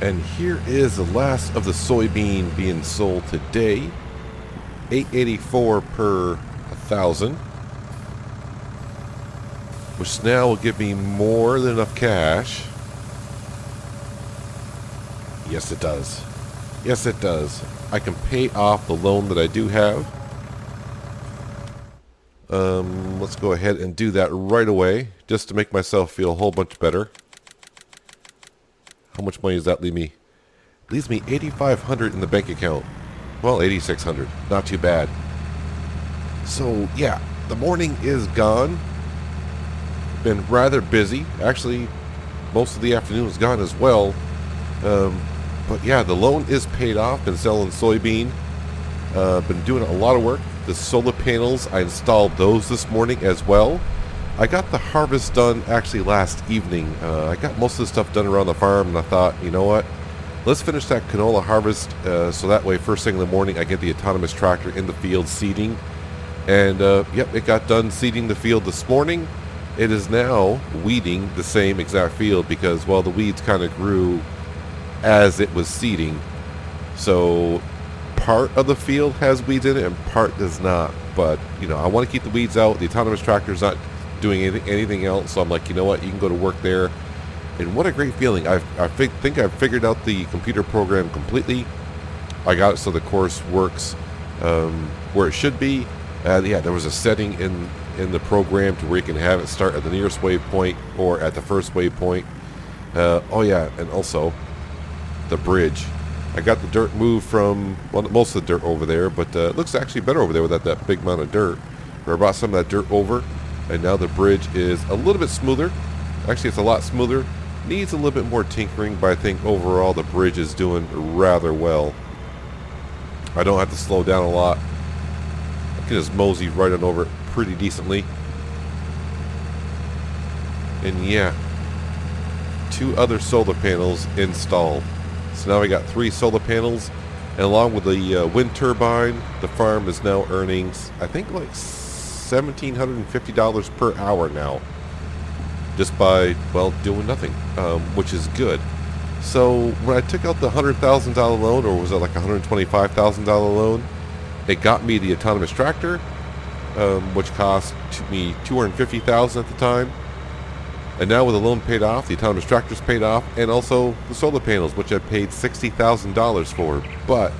And here is the last of the soybean being sold today. $8.84 per 1,000, which now will give me more than enough cash. Yes, it does. Yes, it does. I can pay off the loan that I do have. Let's go ahead and do that right away, just to make myself feel a whole bunch better. How much money does that leave me? Leaves me $8,500 in the bank account. Well, $8,600. Not too bad. So, yeah, the morning is gone. Been rather busy. Actually, most of the afternoon is gone as well. But yeah, the loan is paid off. Been selling soybean. Been doing a lot of work. The solar panels, I installed those this morning as well. I got the harvest done actually last evening. I got most of the stuff done around the farm, and I thought, you know what? Let's finish that canola harvest so that way first thing in the morning I get the autonomous tractor in the field seeding. And yep, it got done seeding the field this morning. It is now weeding the same exact field because, well, the weeds kind of grew as it was seeding. So part of the field has weeds in it and part does not. But, you know, I want to keep the weeds out. The autonomous tractor is not doing anything else. So I'm like, you know what? You can go to work there. And what a great feeling. I think I've figured out the computer program completely. I got it so the course works where it should be. Yeah, there was a setting in the program to where you can have it start at the nearest waypoint or at the first waypoint. Oh yeah, and also the bridge. I got the dirt moved from, well, most of the dirt over there, but it looks actually better over there without that big amount of dirt. I brought some of that dirt over, and now the bridge is a little bit smoother. Actually, it's a lot smoother. Needs a little bit more tinkering, but I think overall the bridge is doing rather well. I don't have to slow down a lot. I can just mosey right on over it pretty decently. And yeah, 2 other solar panels installed. So now we got 3 solar panels, and along with the wind turbine, the farm is now earning, I think, like $1,750 per hour now, just by, well, doing nothing, which is good. So when I took out the $100,000 loan, or was it like a $125,000 loan, it got me the autonomous tractor, which cost me $250,000 at the time. And now with the loan paid off, the autonomous tractor's paid off, and also the solar panels, which I paid $60,000 for. But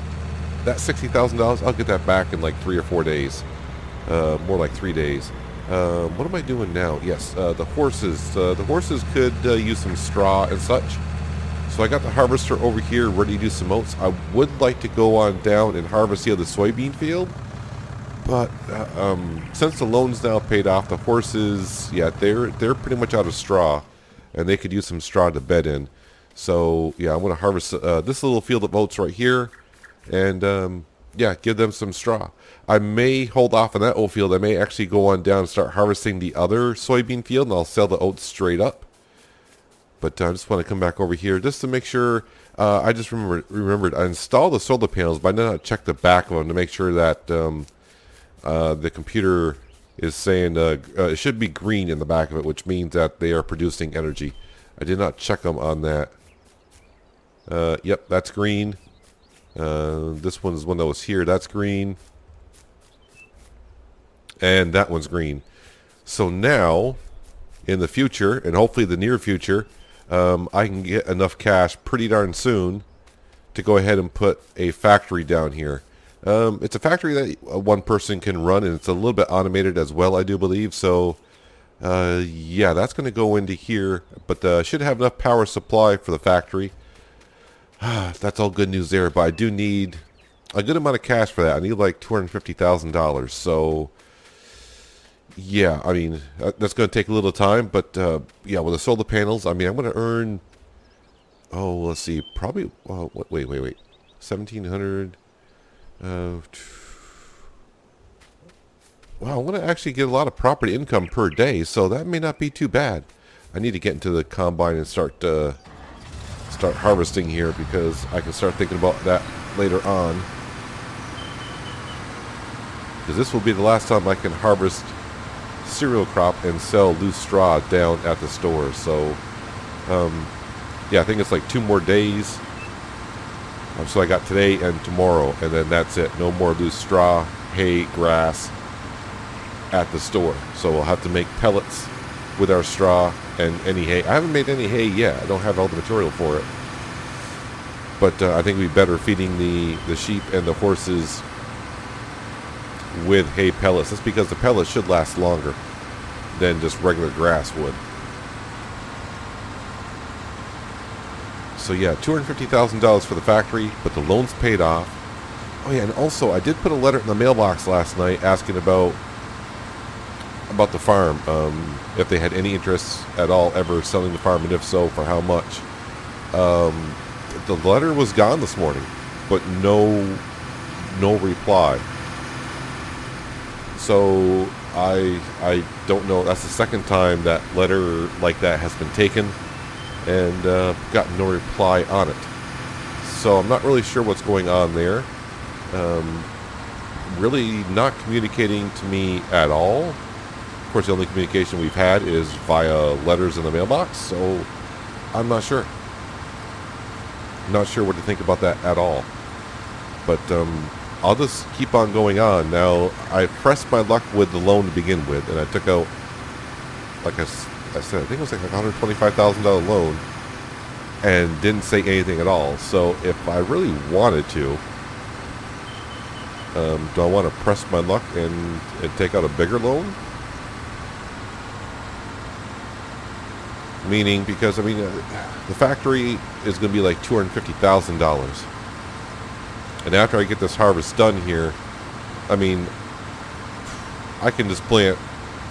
that $60,000, I'll get that back in like 3 or 4 days. More like 3 days. What am I doing now? Yes, the horses. The horses could use some straw and such. So I got the harvester over here ready to do some oats. I would like to go on down and harvest the other soybean field. But since the loan's now paid off, the horses, yeah, they're pretty much out of straw, and they could use some straw to bed in. So yeah, I'm going to harvest this little field of oats right here, and yeah, give them some straw. I may hold off on that oat field. I may actually go on down and start harvesting the other soybean field, and I'll sell the oats straight up. But I just want to come back over here just to make sure. I just remembered I installed the solar panels, but I did not check the back of them to make sure that the computer is saying it should be green in the back of it, which means that they are producing energy. I did not check them on that. Yep, that's green. This one's one that was here. That's green. And that one's green. So now, in the future, and hopefully the near future, I can get enough cash pretty darn soon to go ahead and put a factory down here. It's a factory that one person can run, and it's a little bit automated as well, I do believe. So, yeah, that's going to go into here, but should have enough power supply for the factory. That's all good news there, but I do need a good amount of cash for that. I need like $250,000. So, yeah, I mean, that's going to take a little time, but yeah, with the solar panels, I mean, I'm going to earn, oh, let's see, probably, wait, 1,700. Wow, I'm going to actually get a lot of property income per day, so that may not be too bad. I need to get into the combine and start harvesting here, because I can start thinking about that later on. Because this will be the last time I can harvest cereal crop and sell loose straw down at the store. So, yeah, I think it's like 2 more days, So I got today and tomorrow, and then that's it. No more loose straw, hay, grass at the store. So we'll have to make pellets with our straw and any hay. I haven't made any hay yet. I don't have all the material for it. But I think we'd be better feeding the sheep and the horses with hay pellets. That's because the pellets should last longer than just regular grass would. So yeah, $250,000 for the factory, but the loan's paid off. Oh yeah, and also I did put a letter in the mailbox last night asking about the farm, if they had any interest at all ever selling the farm, and if so, for how much. The letter was gone this morning, but no reply. So I don't know. That's the second time that letter like that has been taken and gotten no reply on it. So I'm not really sure what's going on there. Really not communicating to me at all. Of course, the only communication we've had is via letters in the mailbox, so I'm not sure. Not sure what to think about that at all. But I'll just keep on going on. Now, I pressed my luck with the loan to begin with, and I took out, like I said, I think it was like a $125,000 loan, and didn't say anything at all. So if I really wanted to, do I want to press my luck and take out a bigger loan? Meaning, because, I mean, the factory is going to be like $250,000. And after I get this harvest done here, I mean, I can just plant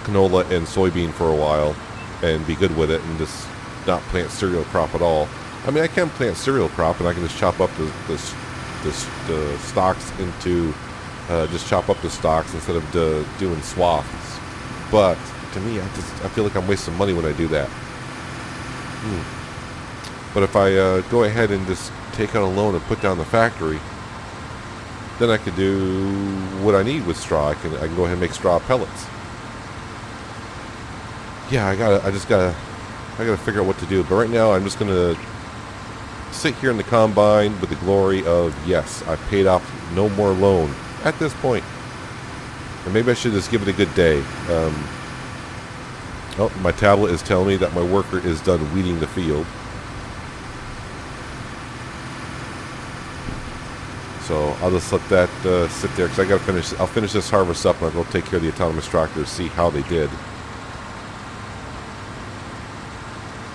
canola and soybean for a while and be good with it and just not plant cereal crop at all. I mean, I can plant cereal crop and I can just chop up the stalks into, just chop up the stalks instead of doing swaths. But to me, I feel like I'm wasting money when I do that. But if I go ahead and just take out a loan and put down the factory, then I could do what I need with straw. I can go ahead and make straw pellets. Yeah, I gotta figure out what to do. But right now, I'm just gonna sit here in the combine with the glory of, yes, I paid off no more loan at this point. And maybe I should just give it a good day. Oh, my tablet is telling me that my worker is done weeding the field. So I'll just let that sit there, because I gotta finish. I'll finish this harvest up, and I'll go take care of the autonomous tractor, see how they did.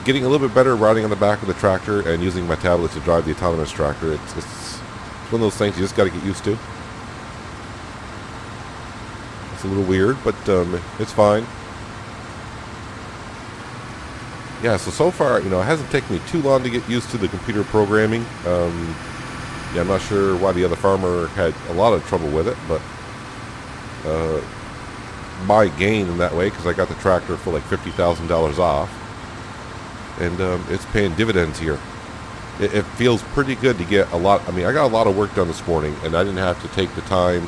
Getting a little bit better riding on the back of the tractor and using my tablet to drive the autonomous tractor. It's one of those things you just got to get used to. It's a little weird, but it's fine. Yeah, so far, it hasn't taken me too long to get used to the computer programming. Yeah, I'm not sure why the other farmer had a lot of trouble with it, but my gain in that way, because I got the tractor for like $50,000 off, and it's paying dividends here. It feels pretty good to get a lot. I mean, I got a lot of work done this morning, and I didn't have to take the time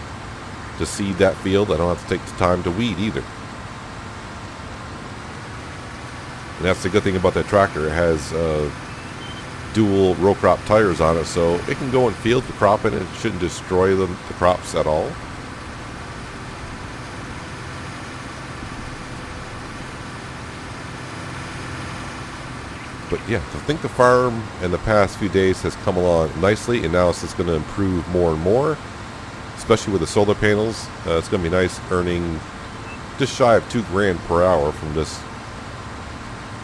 to seed that field. I don't have to take the time to weed either. And that's the good thing about that tractor. It has dual row crop tires on it, so it can go in field to crop it, and it shouldn't destroy the crops at all. But yeah, I think the farm in the past few days has come along nicely, and now it's just going to improve more and more, especially with the solar panels. It's going to be nice earning just shy of $2,000 per hour from this.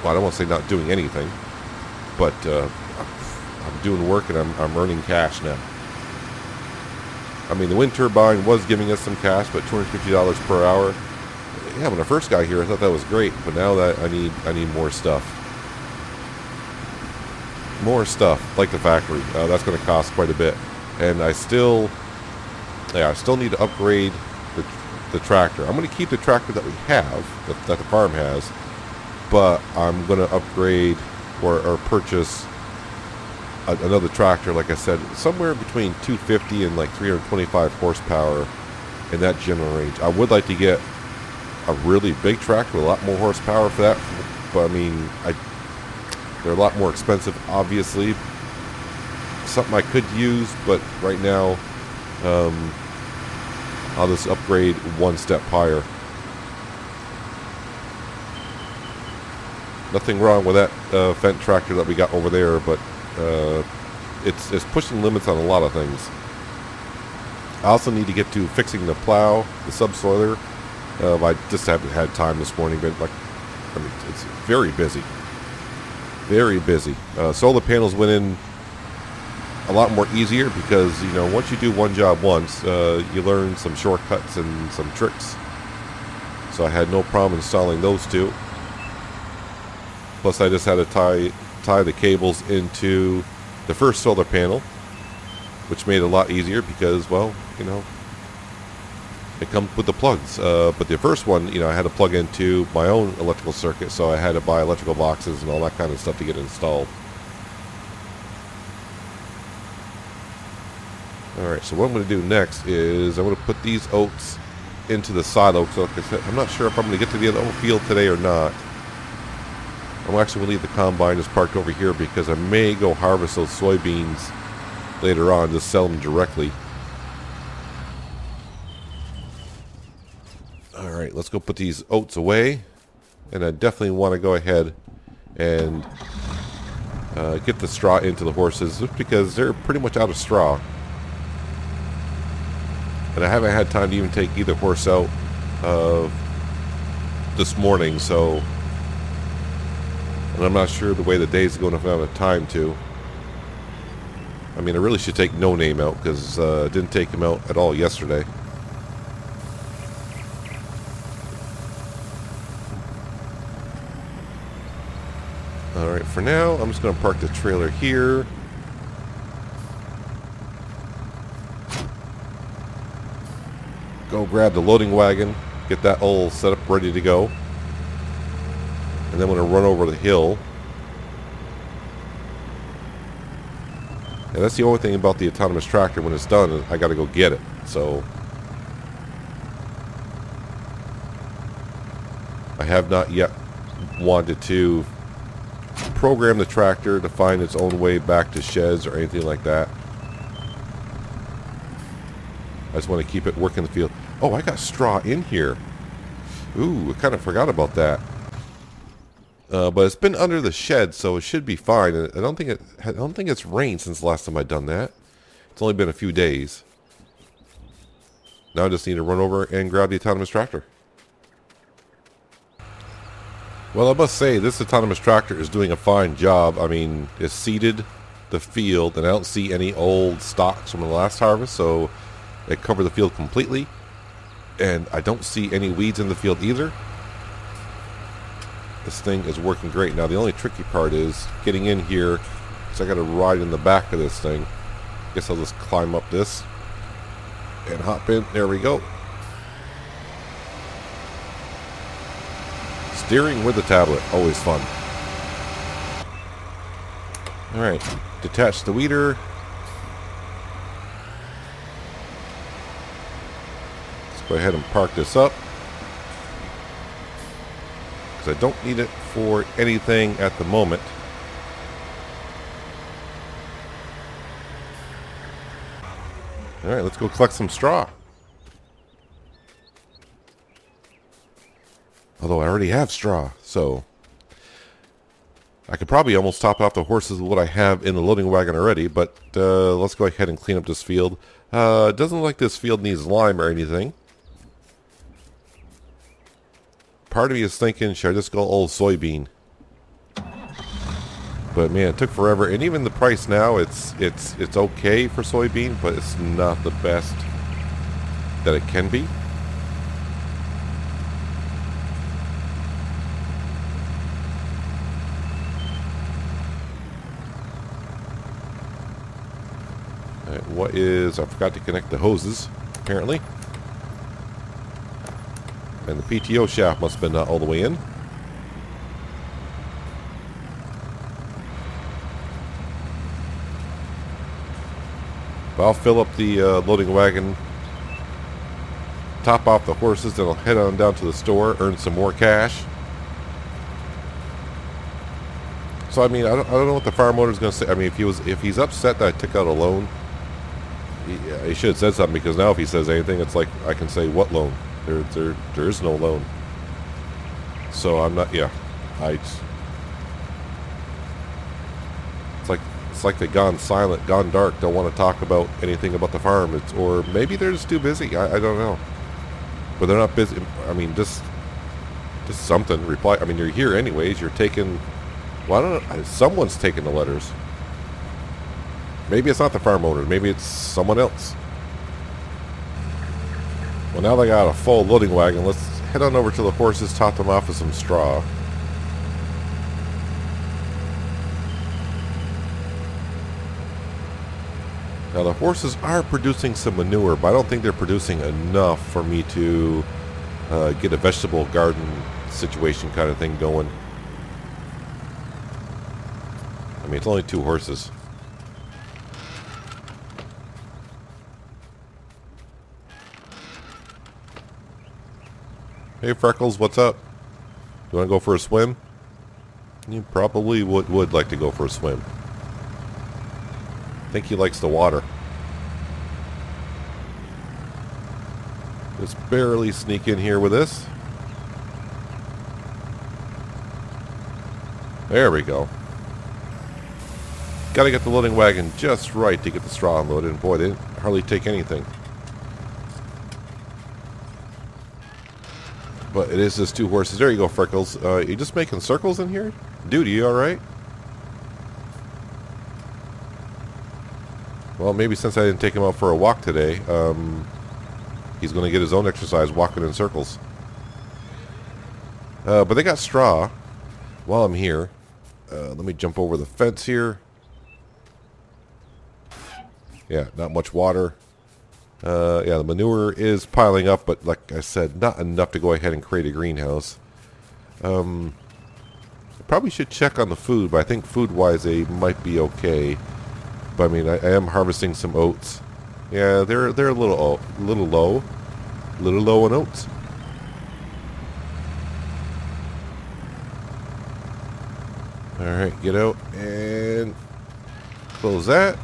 Well, I don't want to say not doing anything, but I'm doing work and I'm earning cash now. I mean, the wind turbine was giving us some cash, but $250 per hour. Yeah, when I first got here, I thought that was great, but now that I need more stuff. More stuff, like the factory. That's going to cost quite a bit. And I still need to upgrade the tractor. I'm going to keep the tractor that we have, that the farm has, but I'm going to upgrade or purchase another tractor, like I said, somewhere between 250 and like 325 horsepower in that general range. I would like to get a really big tractor with a lot more horsepower for that, but I mean, they're a lot more expensive, obviously, something I could use, but right now I'll just upgrade one step higher. Nothing wrong with that Fendt tractor that we got over there, but it's pushing limits on a lot of things. I also need to get to fixing the plow, the subsoiler. I just haven't had time this morning, but it's very busy. Very busy. Solar panels went in a lot more easier because, once you do one job once, you learn some shortcuts and some tricks. So I had no problem installing those two. Plus I just had to tie the cables into the first solar panel, which made it a lot easier because, well, it comes with the plugs. But the first one, I had to plug into my own electrical circuit, so I had to buy electrical boxes and all that kind of stuff to get installed. Alright, so what I'm going to do next is I'm going to put these oats into the silo. So like I said, I'm not sure if I'm going to get to the other field today or not. I'm actually going to leave the combine just parked over here because I may go harvest those soybeans later on, just sell them directly. Alright, let's go put these oats away. And I definitely want to go ahead and get the straw into the horses just because they're pretty much out of straw. And I haven't had time to even take either horse out this morning, so... And I'm not sure the way the day's going if I have time to. I mean, I really should take No Name out because I didn't take him out at all yesterday. Alright, for now, I'm just going to park the trailer here. Go grab the loading wagon, get that all set up ready to go. And then I'm going to run over the hill. And that's the only thing about the autonomous tractor. When it's done, I got to go get it. So I have not yet wanted to program the tractor to find its own way back to sheds or anything like that. I just want to keep it working the field. Oh, I got straw in here. Ooh, I kind of forgot about that. But it's been under the shed, so it should be fine. And I don't think it's rained since the last time I've done that. It's only been a few days. Now I just need to run over and grab the autonomous tractor. Well, I must say, this autonomous tractor is doing a fine job. I mean, it's seeded the field, and I don't see any old stalks from the last harvest, so it covered the field completely. And I don't see any weeds in the field either. This thing is working great. Now, the only tricky part is getting in here, because I got to ride in the back of this thing. Guess I'll just climb up this and hop in. There we go. Steering with the tablet, always fun. Alright, detach the weeder. Let's go ahead and park this up, because I don't need it for anything at the moment. Alright, let's go collect some straw. Although I already have straw, so I could probably almost top off the horses with what I have in the loading wagon already, but let's go ahead and clean up this field. It doesn't look like this field needs lime or anything. Part of me is thinking, should I just go old soybean? But man, it took forever, and even the price now, it's okay for soybean, but it's not the best that it can be. What is... I forgot to connect the hoses, apparently. And the PTO shaft must have been not all the way in. But I'll fill up the loading wagon, top off the horses, then I'll head on down to the store, earn some more cash. So I mean, I don't know what the farm owner's going to say. I mean, if he's upset that I took out a loan, he should have said something, because now if he says anything, it's like I can say, what loan? There is no loan. So I'm not. Yeah, it's like they gone silent, gone dark. Don't want to talk about anything about the farm. Or maybe they're just too busy. I don't know. But they're not busy. I mean, just something. Reply. I mean, you're here anyways. You're taking. Well, I don't know. Someone's taking the letters. Maybe it's not the farm owner. Maybe it's someone else. Well, now they got a full loading wagon. Let's head on over to the horses, top them off with some straw. Now the horses are producing some manure, but I don't think they're producing enough for me to get a vegetable garden situation kind of thing going. I mean, it's only 2 horses. Hey Freckles, what's up? You want to go for a swim? You probably would like to go for a swim. I think he likes the water. Just barely sneak in here with this. There we go. Gotta get the loading wagon just right to get the straw unloaded, and boy, they didn't hardly take anything. But it is just 2 horses. There you go, Freckles. You just making circles in here? Dude, you alright? Well, maybe since I didn't take him out for a walk today, he's going to get his own exercise walking in circles. But they got straw while I'm here. Let me jump over the fence here. Yeah, not much water. Yeah, the manure is piling up, but like I said, not enough to go ahead and create a greenhouse. I probably should check on the food, but I think food-wise they might be okay. But I mean, I am harvesting some oats. Yeah, they're a little low on oats. All right, get out and close that.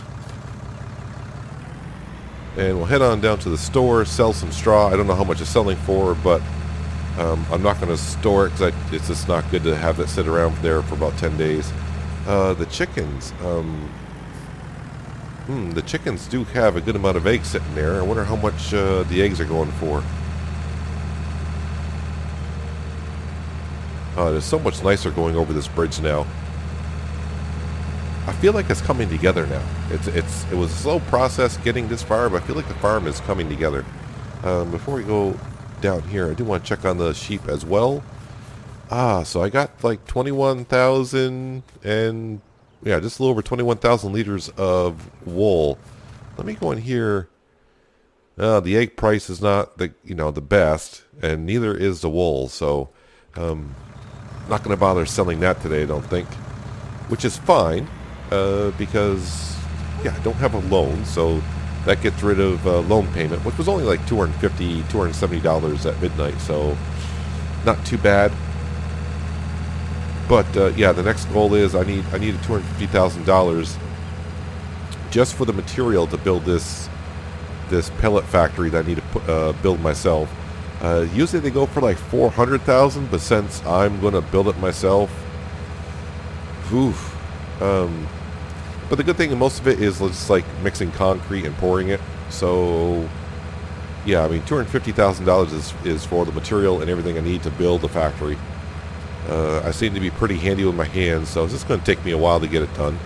And we'll head on down to the store, sell some straw. I don't know how much it's selling for, but I'm not going to store it because it's just not good to have it sit around there for about 10 days. The chickens. The chickens do have a good amount of eggs sitting there. I wonder how much the eggs are going for. It is so much nicer going over this bridge now. I feel like it's coming together now. It was a slow process getting this far, but I feel like the farm is coming together. Before we go down here, I do want to check on the sheep as well. So I got like 21,000 and yeah, just a little over 21,000 liters of wool. Let me go in here. The egg price is not the best, and neither is the wool. So, not going to bother selling that today, I don't think. Which is fine, because yeah, I don't have a loan, so that gets rid of loan payment, which was only like $250, $270 at midnight. So, not too bad. But yeah, the next goal is I need $250,000 just for the material to build this pellet factory that I need to build myself. Usually they go for like $400,000, but since I'm going to build it myself, oof. But the good thing in most of it is just like mixing concrete and pouring it. So yeah, I mean $250,000 is for the material and everything I need to build the factory. I seem to be pretty handy with my hands, so it's just going to take me a while to get it done.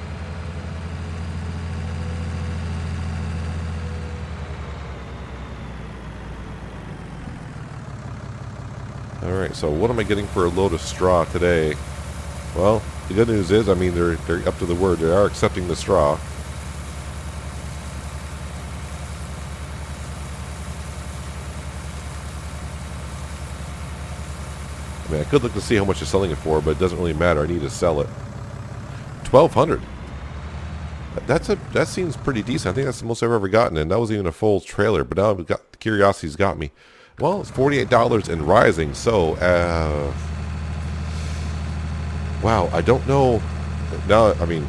Alright, so what am I getting for a load of straw today? Well, the good news is, I mean, they're up to the word. They are accepting the straw. I mean, I could look to see how much they're selling it for, but it doesn't really matter. I need to sell it. 1,200. That seems pretty decent. I think that's the most I've ever gotten, and that was even a full trailer. But now the curiosity's got me. Well, it's $48 and rising. So, wow, I don't know. now, I mean,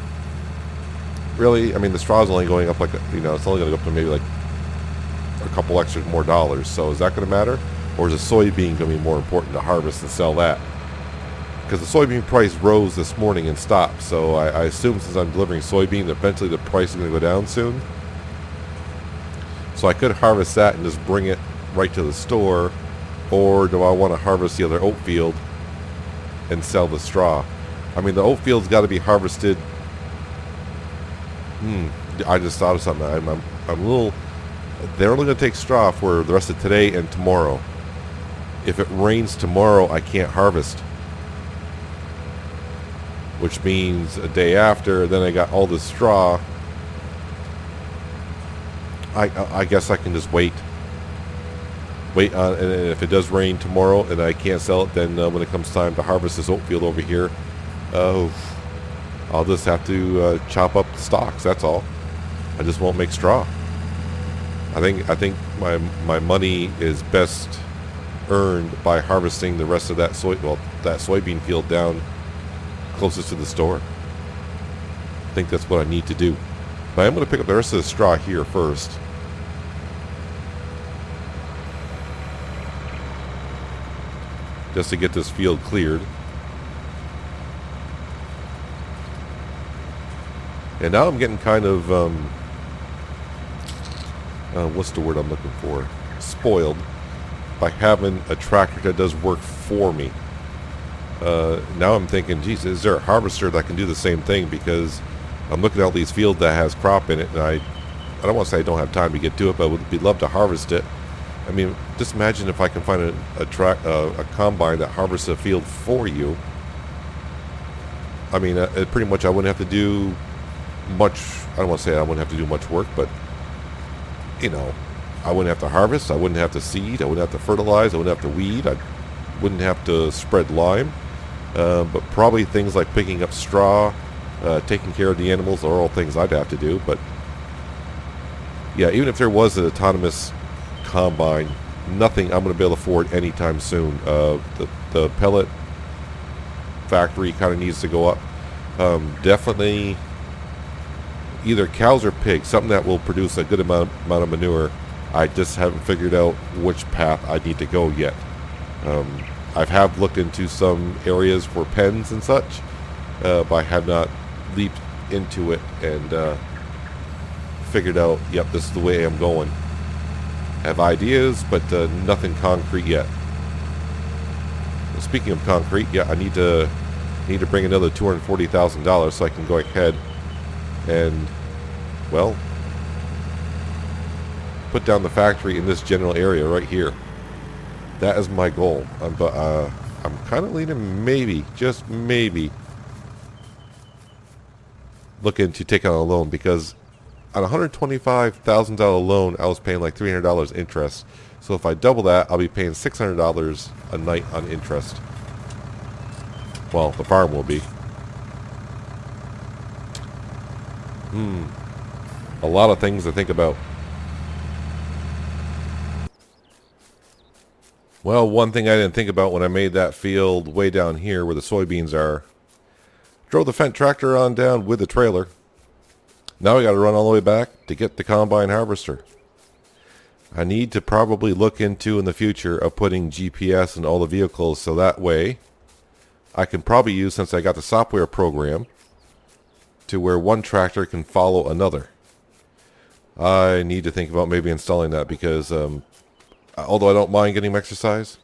really, I mean, the straw's only going up like, it's only going to go up to maybe like a couple extra more dollars. So is that going to matter? Or is the soybean going to be more important to harvest and sell that? Because the soybean price rose this morning and stopped. So I assume since I'm delivering soybean, eventually the price is going to go down soon. So I could harvest that and just bring it right to the store. Or do I want to harvest the other oat field and sell the straw? I mean, the oat field's got to be harvested. I just thought of something. I'm a little... They're only going to take straw for the rest of today and tomorrow. If it rains tomorrow, I can't harvest. Which means a day after, then I got all this straw. I guess I can just wait. Wait on, and if it does rain tomorrow and I can't sell it, then when it comes time to harvest this oat field over here, I'll just have to chop up the stalks. That's all. I just won't make straw. I think my money is best earned by harvesting the rest of that soybean field down closest to the store. I think that's what I need to do. But I'm going to pick up the rest of the straw here first. Just to get this field cleared. And now I'm getting kind of, what's the word I'm looking for? Spoiled by having a tractor that does work for me. Now I'm thinking, geez, is there a harvester that can do the same thing? Because I'm looking at all these fields that has crop in it, and I don't want to say I don't have time to get to it, but I would love to harvest it. I mean, just imagine if I can find a combine that harvests a field for you. I mean, pretty much I wouldn't have to do much. I don't want to say I wouldn't have to do much work, but I wouldn't have to harvest. I wouldn't have to seed. I wouldn't have to fertilize. I wouldn't have to weed. I wouldn't have to spread lime. But probably things like picking up straw, taking care of the animals are all things I'd have to do. But yeah, even if there was an autonomous combine, nothing I'm going to be able to afford anytime soon. The pellet factory kind of needs to go up. Definitely either cows or pigs, something that will produce a good amount of manure. I just haven't figured out which path I need to go yet. I have looked into some areas for pens and such, but I have not leaped into it and figured out, yep, this is the way I'm going. I have ideas, but nothing concrete yet. Well, speaking of concrete, yeah, I need to bring another $240,000 so I can go ahead and, well, put down the factory in this general area right here. That is my goal. But I'm kind of leaning maybe, just maybe, looking to take out a loan, because on a $125,000 loan, I was paying like $300 interest. So if I double that, I'll be paying $600 a night on interest. Well, the farm will be. A lot of things to think about. Well, one thing I didn't think about when I made that field way down here where the soybeans are, drove the Fendt tractor on down with the trailer. Now I got to run all the way back to get the combine harvester. I need to probably look into in the future of putting GPS in all the vehicles, so that way I can probably use, since I got the software program, to where one tractor can follow another. I need to think about maybe installing that, because although I don't mind getting exercise,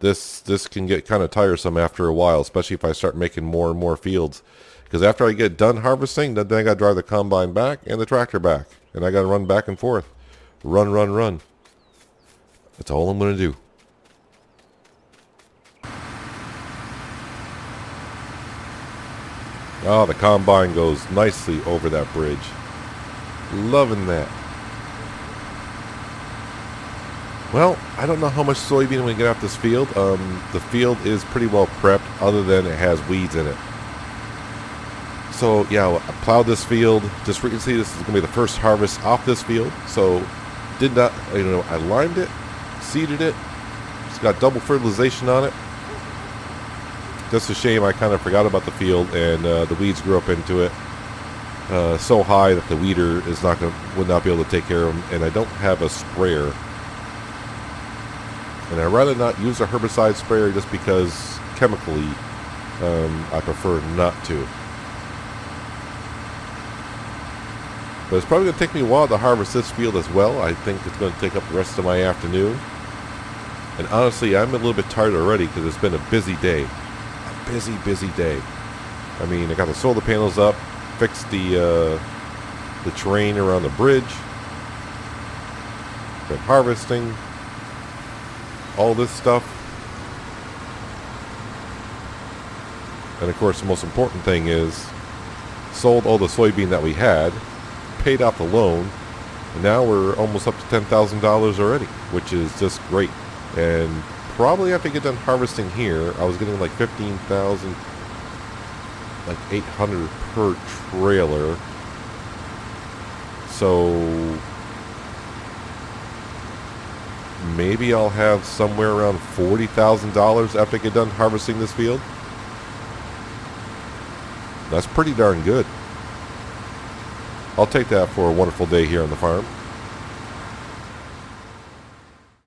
this can get kind of tiresome after a while, especially if I start making more and more fields. Because after I get done harvesting, then I got to drive the combine back and the tractor back. And I got to run back and forth. Run, run, run. That's all I'm going to do. Oh, the combine goes nicely over that bridge. Loving that. Well, I don't know how much soybean I'm going to get off this field. The field is pretty well prepped, other than it has weeds in it. So, yeah, I plowed this field. Just you can see, this is going to be the first harvest off this field. So, I limed it, seeded it. It's got double fertilization on it. Just a shame I kind of forgot about the field, and the weeds grew up into it so high that the weeder would not be able to take care of them, and I don't have a sprayer. And I'd rather not use a herbicide sprayer just because chemically I prefer not to. But it's probably going to take me a while to harvest this field as well. I think it's going to take up the rest of my afternoon. And honestly, I'm a little bit tired already because it's been a busy day. A busy, busy day. I mean, I got the solar panels up, fixed the terrain around the bridge, been harvesting, all this stuff. And of course, the most important thing is sold all the soybean that we had, paid off the loan, and now we're almost up to $10,000 already, which is just great. And probably after I get done harvesting here, I was getting like 15,000, like 800 per trailer. So maybe I'll have somewhere around $40,000 after I get done harvesting this field. That's pretty darn good. I'll take that for a wonderful day here on the farm.